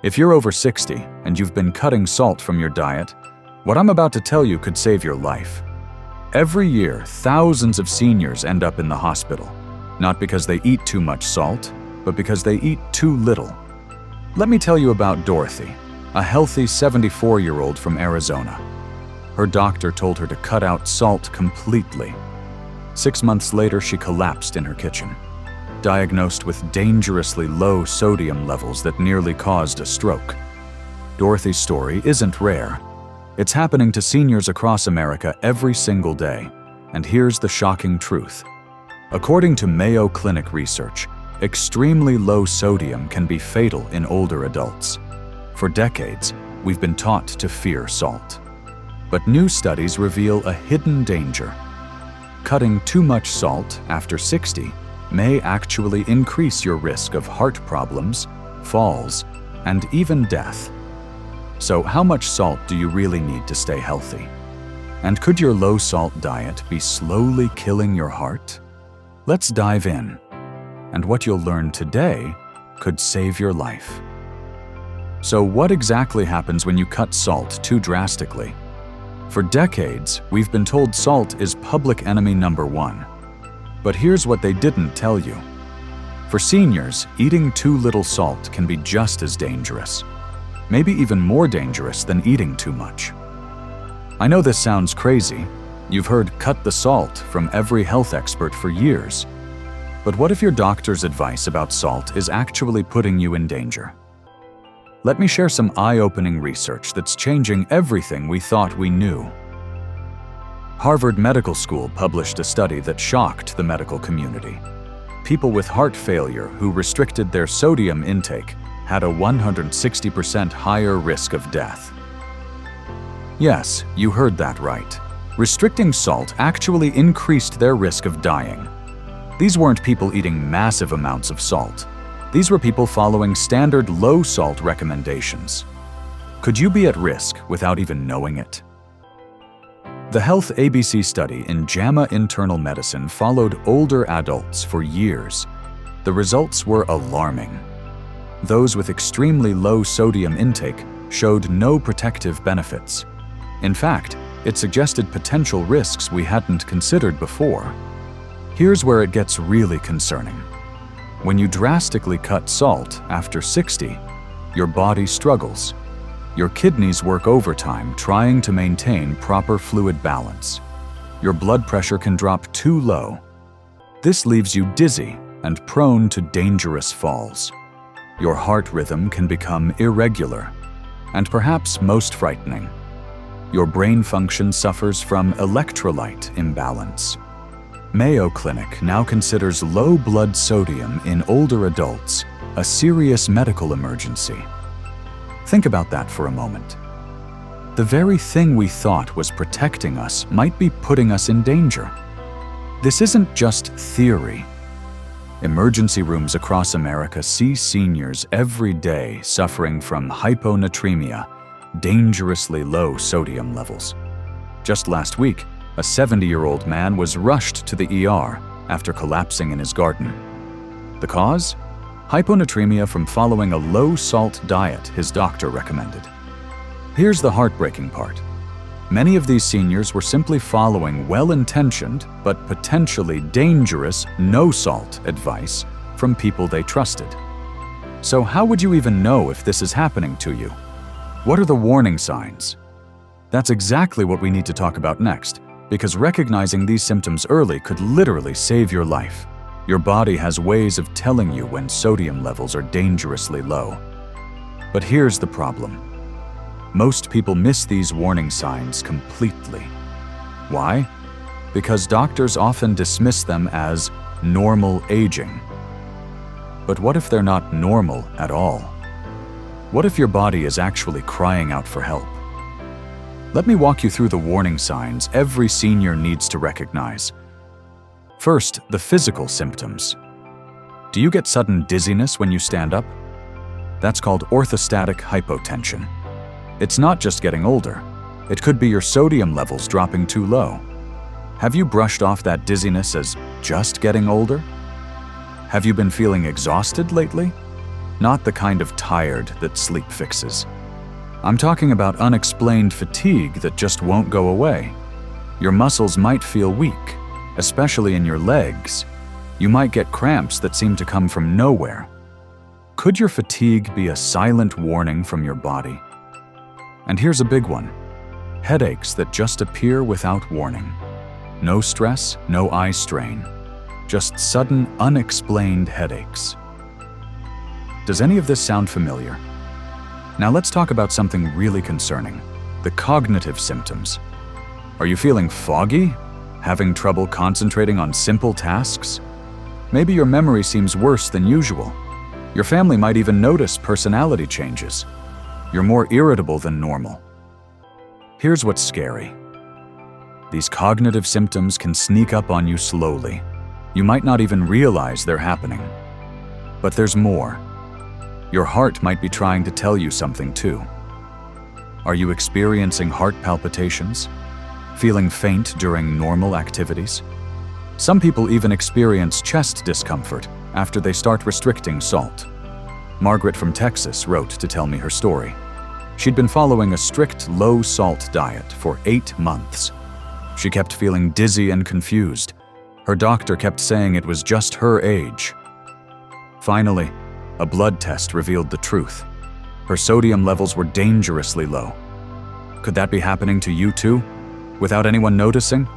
If you're over 60 and you've been cutting salt from your diet, what I'm about to tell you could save your life. Every year, thousands of seniors end up in the hospital, not because they eat too much salt, but because they eat too little. Let me tell you about Dorothy, a healthy 74-year-old from Arizona. Her doctor told her to cut out salt completely. 6 months later, she collapsed in her kitchen, diagnosed with dangerously low sodium levels that nearly caused a stroke. Dorothy's story isn't rare. It's happening to seniors across America every single day. And here's the shocking truth. According to Mayo Clinic research, extremely low sodium can be fatal in older adults. For decades, we've been taught to fear salt. But new studies reveal a hidden danger. Cutting too much salt after 60 may actually increase your risk of heart problems, falls, and even death. So how much salt do you really need to stay healthy? And could your low-salt diet be slowly killing your heart? Let's dive in. And what you'll learn today could save your life. So what exactly happens when you cut salt too drastically? For decades, we've been told salt is public enemy number one. But here's what they didn't tell you. For seniors, eating too little salt can be just as dangerous, maybe even more dangerous than eating too much. I know this sounds crazy. You've heard "cut the salt" from every health expert for years. But what if your doctor's advice about salt is actually putting you in danger? Let me share some eye-opening research that's changing everything we thought we knew. Harvard Medical School published a study that shocked the medical community. People with heart failure who restricted their sodium intake had a 160% higher risk of death. Yes, you heard that right. Restricting salt actually increased their risk of dying. These weren't people eating massive amounts of salt. These were people following standard low-salt recommendations. Could you be at risk without even knowing it? The Health ABC study in JAMA Internal Medicine followed older adults for years. The results were alarming. Those with extremely low sodium intake showed no protective benefits. In fact, it suggested potential risks we hadn't considered before. Here's where it gets really concerning. When you drastically cut salt after 60, your body struggles. Your kidneys work overtime trying to maintain proper fluid balance. Your blood pressure can drop too low. This leaves you dizzy and prone to dangerous falls. Your heart rhythm can become irregular, and perhaps most frightening, your brain function suffers from electrolyte imbalance. Mayo Clinic now considers low blood sodium in older adults a serious medical emergency. Think about that for a moment. The very thing we thought was protecting us might be putting us in danger. This isn't just theory. Emergency rooms across America see seniors every day suffering from hyponatremia, dangerously low sodium levels. Just last week, a 70-year-old man was rushed to the ER after collapsing in his garden. The cause? Hyponatremia from following a low-salt diet his doctor recommended. Here's the heartbreaking part. Many of these seniors were simply following well-intentioned but potentially dangerous no-salt advice from people they trusted. So how would you even know if this is happening to you? What are the warning signs? That's exactly what we need to talk about next, because recognizing these symptoms early could literally save your life. Your body has ways of telling you when sodium levels are dangerously low. But here's the problem. Most people miss these warning signs completely. Why? Because doctors often dismiss them as normal aging. But what if they're not normal at all? What if your body is actually crying out for help? Let me walk you through the warning signs every senior needs to recognize. First, the physical symptoms. Do you get sudden dizziness when you stand up? That's called orthostatic hypotension. It's not just getting older. It could be your sodium levels dropping too low. Have you brushed off that dizziness as just getting older? Have you been feeling exhausted lately? not the kind of tired that sleep fixes. I'm talking about unexplained fatigue that just won't go away. Your muscles might feel weak, especially in your legs. You might get cramps that seem to come from nowhere. Could your fatigue be a silent warning from your body? And here's a big one: headaches that just appear without warning. No stress, no eye strain, just sudden, unexplained headaches. Does any of this sound familiar? Now let's talk about something really concerning: the cognitive symptoms. Are you feeling foggy? Having trouble concentrating on simple tasks? Maybe your memory seems worse than usual. Your family might even notice personality changes. You're more irritable than normal. Here's what's scary. These cognitive symptoms can sneak up on you slowly. You might not even realize they're happening. But there's more. Your heart might be trying to tell you something too. Are you experiencing heart palpitations? Feeling faint during normal activities? Some people even experience chest discomfort after they start restricting salt. Margaret from Texas wrote to tell me her story. She'd been following a strict low-salt diet for 8 months. She kept feeling dizzy and confused. Her doctor kept saying it was just her age. Finally, a blood test revealed the truth. Her sodium levels were dangerously low. Could that be happening to you too, without anyone noticing?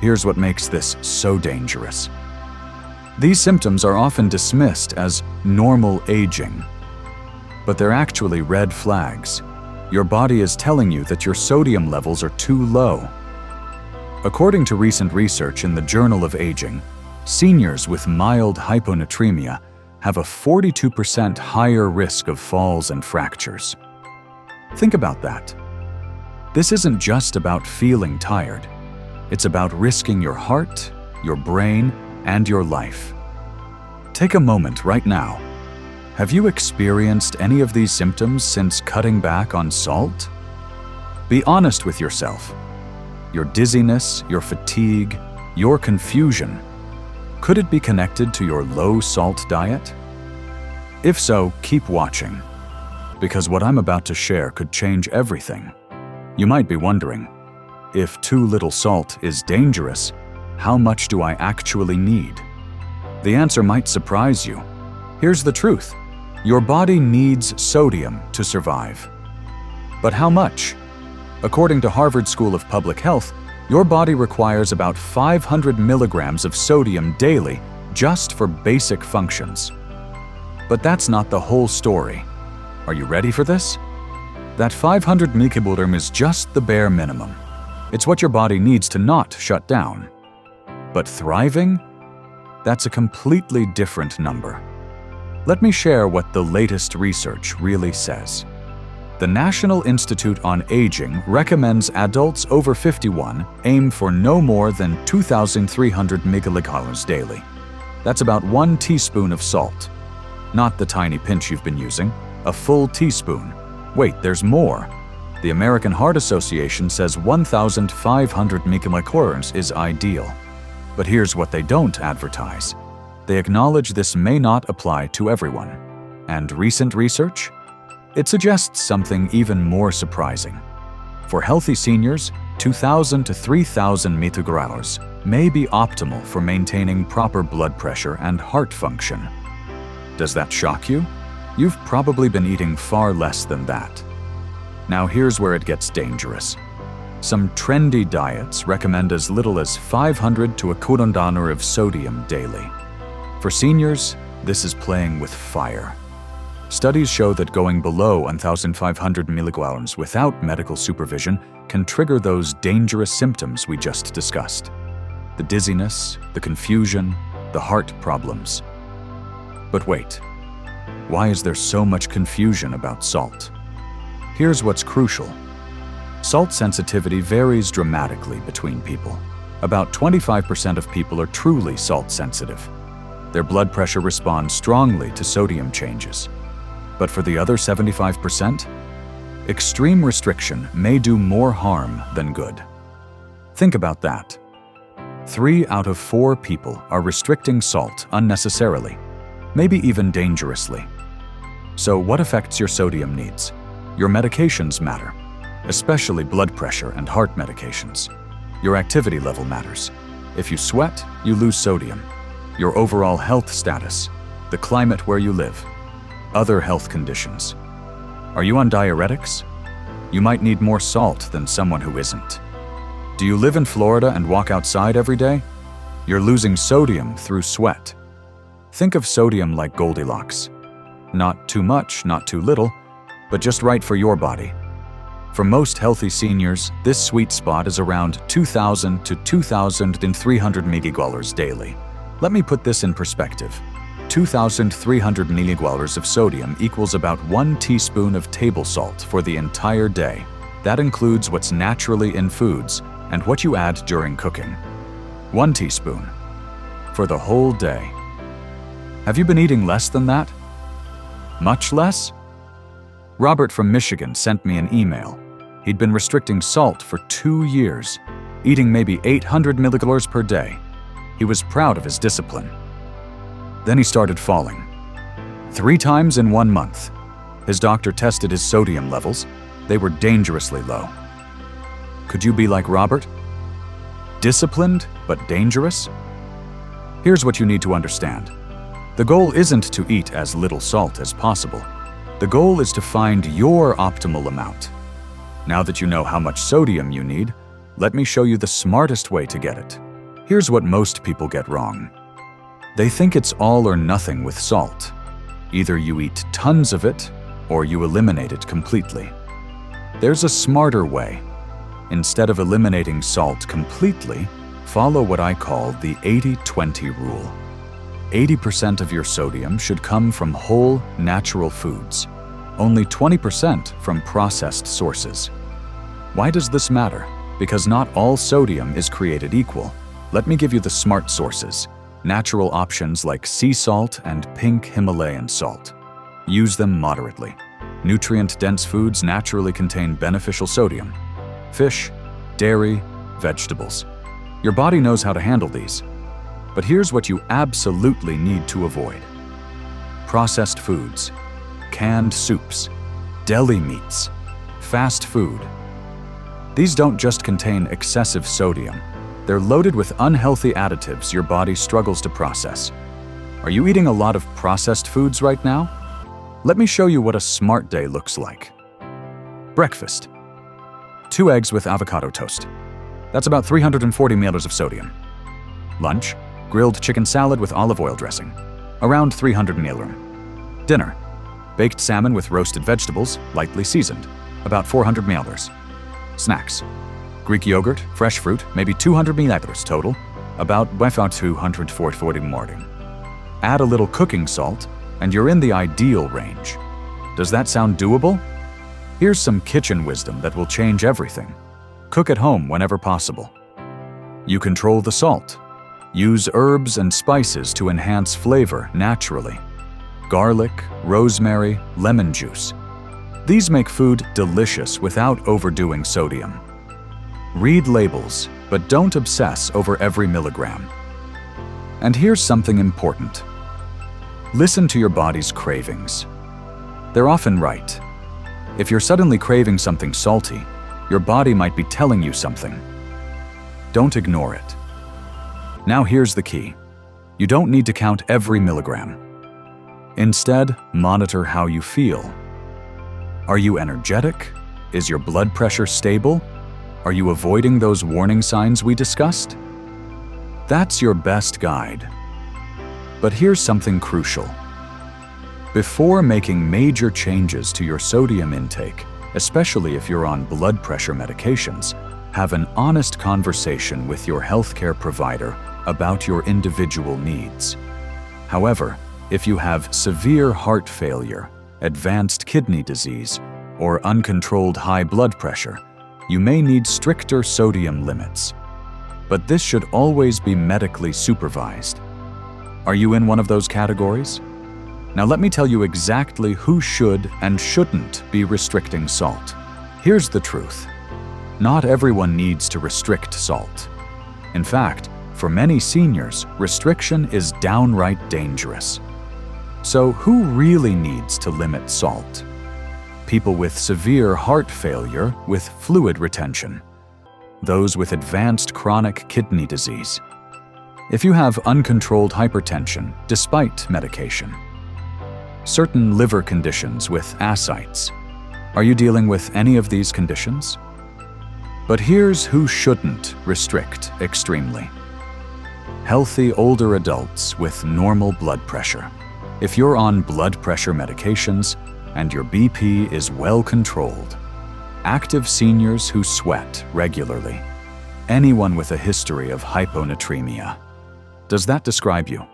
Here's what makes this so dangerous. These symptoms are often dismissed as normal aging, but they're actually red flags. Your body is telling you that your sodium levels are too low. According to recent research in the Journal of Aging, seniors with mild hyponatremia have a 42% higher risk of falls and fractures. Think about that. This isn't just about feeling tired. It's about risking your heart, your brain, and your life. Take a moment right now. Have you experienced any of these symptoms since cutting back on salt? Be honest with yourself. Your dizziness, your fatigue, your confusion, could it be connected to your low-salt diet? If so, keep watching, because what I'm about to share could change everything. You might be wondering, if too little salt is dangerous, how much do I actually need? The answer might surprise you. Here's the truth. Your body needs sodium to survive. But how much? According to Harvard School of Public Health, your body requires about 500 milligrams of sodium daily just for basic functions. But that's not the whole story. Are you ready for this? That 500 milligrams is just the bare minimum. It's what your body needs to not shut down. But thriving? That's a completely different number. Let me share what the latest research really says. The National Institute on Aging recommends adults over 51 aim for no more than 2,300 milligrams daily. That's about 1 teaspoon of salt. Not the tiny pinch you've been using, a full teaspoon. Wait, there's more. The American Heart Association says 1,500 milligrams is ideal. But here's what they don't advertise. They acknowledge this may not apply to everyone. And recent research? It suggests something even more surprising. For healthy seniors, 2,000 to 3,000 milligrams may be optimal for maintaining proper blood pressure and heart function. Does that shock you? You've probably been eating far less than that. Now here's where it gets dangerous. Some trendy diets recommend as little as 500 to 1 donor of sodium daily. For seniors, this is playing with fire. Studies show that going below 1,500 milligrams without medical supervision can trigger those dangerous symptoms we just discussed. The dizziness, the confusion, the heart problems. But wait, why is there so much confusion about salt? Here's what's crucial. Salt sensitivity varies dramatically between people. About 25% of people are truly salt sensitive. Their blood pressure responds strongly to sodium changes. But for the other 75%, extreme restriction may do more harm than good. Think about that. 3 out of 4 people are restricting salt unnecessarily, maybe even dangerously. So what affects your sodium needs? Your medications matter, especially blood pressure and heart medications. Your activity level matters. If you sweat, you lose sodium. Your overall health status, the climate where you live, other health conditions. Are you on diuretics? You might need more salt than someone who isn't. Do you live in Florida and walk outside every day? You're losing sodium through sweat. Think of sodium like Goldilocks. Not too much, not too little, but just right for your body. For most healthy seniors, this sweet spot is around 2,000 to 2,300 milligaules daily. Let me put this in perspective. 2,300 milligaules of sodium equals about 1 teaspoon of table salt for the entire day. That includes what's naturally in foods and what you add during cooking. 1 teaspoon for the whole day. Have you been eating less than that? Much less? Robert from Michigan sent me an email. He'd been restricting salt for 2 years, eating maybe 800 milligaules per day. He was proud of his discipline. Then he started falling. 3 times in 1 month. His doctor tested his sodium levels. They were dangerously low. Could you be like Robert? Disciplined, but dangerous? Here's what you need to understand. The goal isn't to eat as little salt as possible. The goal is to find your optimal amount. Now that you know how much sodium you need, let me show you the smartest way to get it. Here's what most people get wrong. They think it's all or nothing with salt. Either you eat tons of it, or you eliminate it completely. There's a smarter way. Instead of eliminating salt completely, follow what I call the 80-20 rule. 80% of your sodium should come from whole, natural foods. Only 20% from processed sources. Why does this matter? Because not all sodium is created equal. Let me give you the smart sources. Natural options like sea salt and pink Himalayan salt. Use them moderately. Nutrient-dense foods naturally contain beneficial sodium. Fish, dairy, vegetables. Your body knows how to handle these. But here's what you absolutely need to avoid. Processed foods, canned soups, deli meats, fast food. These don't just contain excessive sodium. They're loaded with unhealthy additives your body struggles to process. Are you eating a lot of processed foods right now? Let me show you what a smart day looks like. Breakfast. 2 eggs with avocado toast. That's about 340 milliliters of sodium. Lunch. Grilled chicken salad with olive oil dressing. Around 300 milliliters. Dinner. Baked salmon with roasted vegetables, lightly seasoned. About 400 milliliters. Snacks. Greek yogurt, fresh fruit, maybe 200 milliliters total. About 240 morning. Add a little cooking salt, and you're in the ideal range. Does that sound doable? Here's some kitchen wisdom that will change everything. Cook at home whenever possible. You control the salt. Use herbs and spices to enhance flavor naturally. Garlic, rosemary, lemon juice. These make food delicious without overdoing sodium. Read labels, but don't obsess over every milligram. And here's something important. Listen to your body's cravings. They're often right. If you're suddenly craving something salty, your body might be telling you something. Don't ignore it. Now here's the key. You don't need to count every milligram. Instead, monitor how you feel. Are you energetic? Is your blood pressure stable? Are you avoiding those warning signs we discussed? That's your best guide. But here's something crucial. Before making major changes to your sodium intake, especially if you're on blood pressure medications, have an honest conversation with your healthcare provider about your individual needs. However, if you have severe heart failure, advanced kidney disease, or uncontrolled high blood pressure, you may need stricter sodium limits. But this should always be medically supervised. Are you in one of those categories? Now let me tell you exactly who should and shouldn't be restricting salt. Here's the truth. Not everyone needs to restrict salt. In fact, for many seniors, restriction is downright dangerous. So who really needs to limit salt? People with severe heart failure with fluid retention. Those with advanced chronic kidney disease. If you have uncontrolled hypertension despite medication. Certain liver conditions with ascites. Are you dealing with any of these conditions? But here's who shouldn't restrict extremely. Healthy older adults with normal blood pressure. If you're on blood pressure medications and your BP is well controlled. Active seniors who sweat regularly. Anyone with a history of hyponatremia. Does that describe you?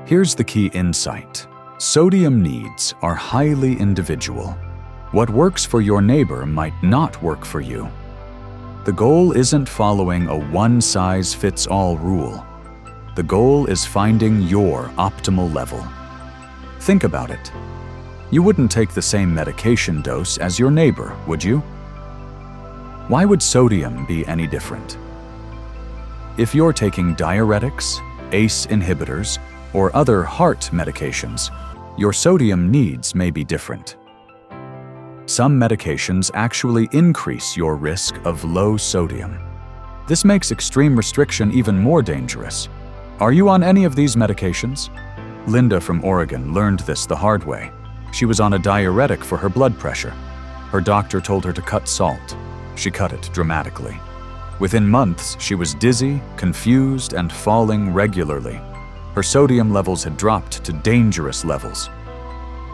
Here's the key insight. Sodium needs are highly individual. What works for your neighbor might not work for you. The goal isn't following a one-size-fits-all rule. The goal is finding your optimal level. Think about it. You wouldn't take the same medication dose as your neighbor, would you? Why would sodium be any different? If you're taking diuretics, ACE inhibitors, or other heart medications, your sodium needs may be different. Some medications actually increase your risk of low sodium. This makes extreme restriction even more dangerous. Are you on any of these medications? Linda from Oregon learned this the hard way. She was on a diuretic for her blood pressure. Her doctor told her to cut salt. She cut it dramatically. Within months, she was dizzy, confused, and falling regularly. Her sodium levels had dropped to dangerous levels.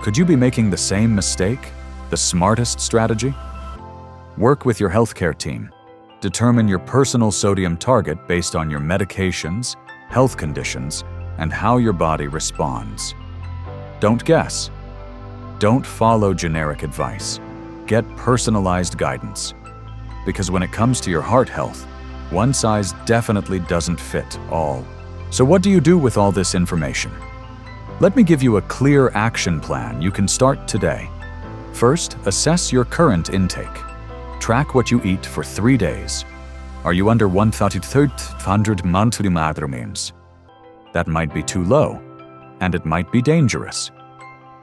Could you be making the same mistake? The smartest strategy? Work with your healthcare team. Determine your personal sodium target based on your medications, health conditions, and how your body responds. Don't guess. Don't follow generic advice. Get personalized guidance. Because when it comes to your heart health, one size definitely doesn't fit all. So what do you do with all this information? Let me give you a clear action plan you can start today. First, assess your current intake. Track what you eat for 3 days. Are you under 1,300 monthly milligrams? That might be too low, and it might be dangerous.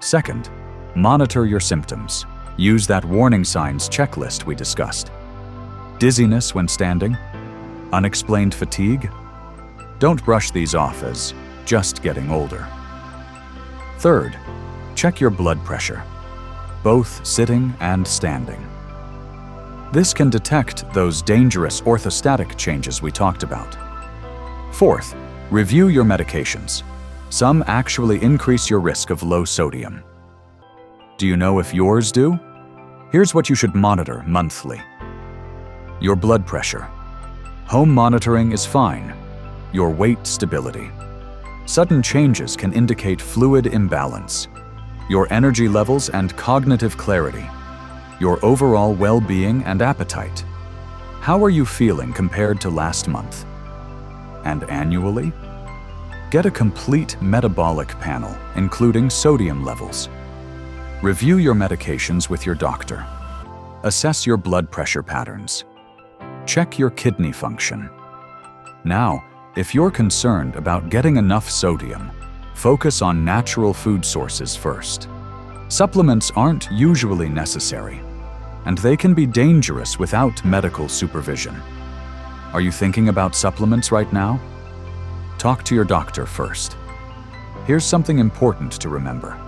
Second, monitor your symptoms. Use that warning signs checklist we discussed. Dizziness when standing? Unexplained fatigue? Don't brush these off as just getting older. Third, check your blood pressure, both sitting and standing. This can detect those dangerous orthostatic changes we talked about. Fourth, review your medications. Some actually increase your risk of low sodium. Do you know if yours do? Here's what you should monitor monthly. Your blood pressure. Home monitoring is fine. Your weight stability. Sudden changes can indicate fluid imbalance. Your energy levels and cognitive clarity. Your overall well-being and appetite. How are you feeling compared to last month? And annually? Get a complete metabolic panel, including sodium levels. Review your medications with your doctor. Assess your blood pressure patterns. Check your kidney function. Now, if you're concerned about getting enough sodium, focus on natural food sources first. Supplements aren't usually necessary, and they can be dangerous without medical supervision. Are you thinking about supplements right now? Talk to your doctor first. Here's something important to remember.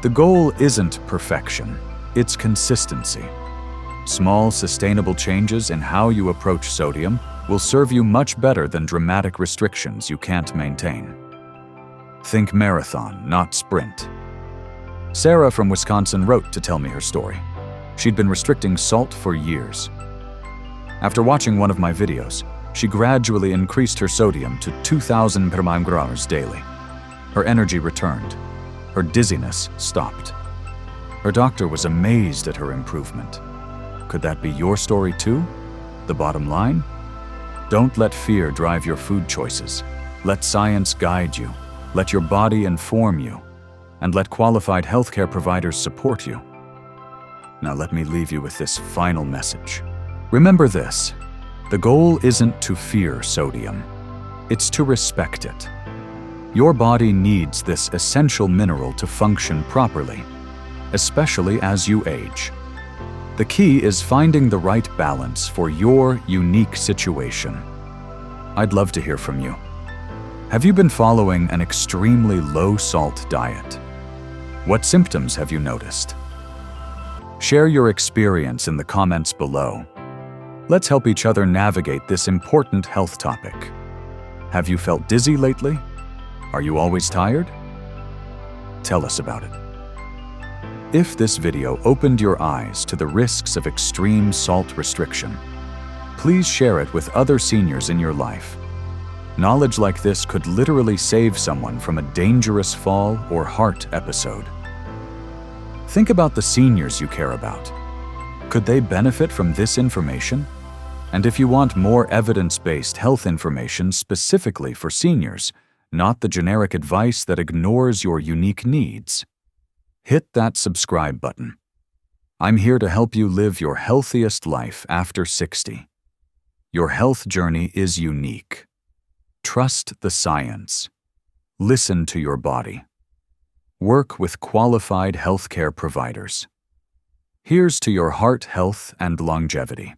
The goal isn't perfection, it's consistency. Small, sustainable changes in how you approach sodium will serve you much better than dramatic restrictions you can't maintain. Think marathon, not sprint. Sarah from Wisconsin wrote to tell me her story. She'd been restricting salt for years. After watching one of my videos, she gradually increased her sodium to 2,000 micrograms daily. Her energy returned. Her dizziness stopped. Her doctor was amazed at her improvement. Could that be your story too? The bottom line? Don't let fear drive your food choices. Let science guide you. Let your body inform you. And let qualified healthcare providers support you. Now let me leave you with this final message. Remember this, the goal isn't to fear sodium. It's to respect it. Your body needs this essential mineral to function properly, especially as you age. The key is finding the right balance for your unique situation. I'd love to hear from you. Have you been following an extremely low-salt diet? What symptoms have you noticed? Share your experience in the comments below. Let's help each other navigate this important health topic. Have you felt dizzy lately? Are you always tired? Tell us about it. If this video opened your eyes to the risks of extreme salt restriction, please share it with other seniors in your life. Knowledge like this could literally save someone from a dangerous fall or heart episode. Think about the seniors you care about. Could they benefit from this information? And if you want more evidence-based health information specifically for seniors, not the generic advice that ignores your unique needs, hit that subscribe button. I'm here to help you live your healthiest life after 60. Your health journey is unique. Trust the science. Listen to your body. Work with qualified healthcare providers. Here's to your heart health and longevity.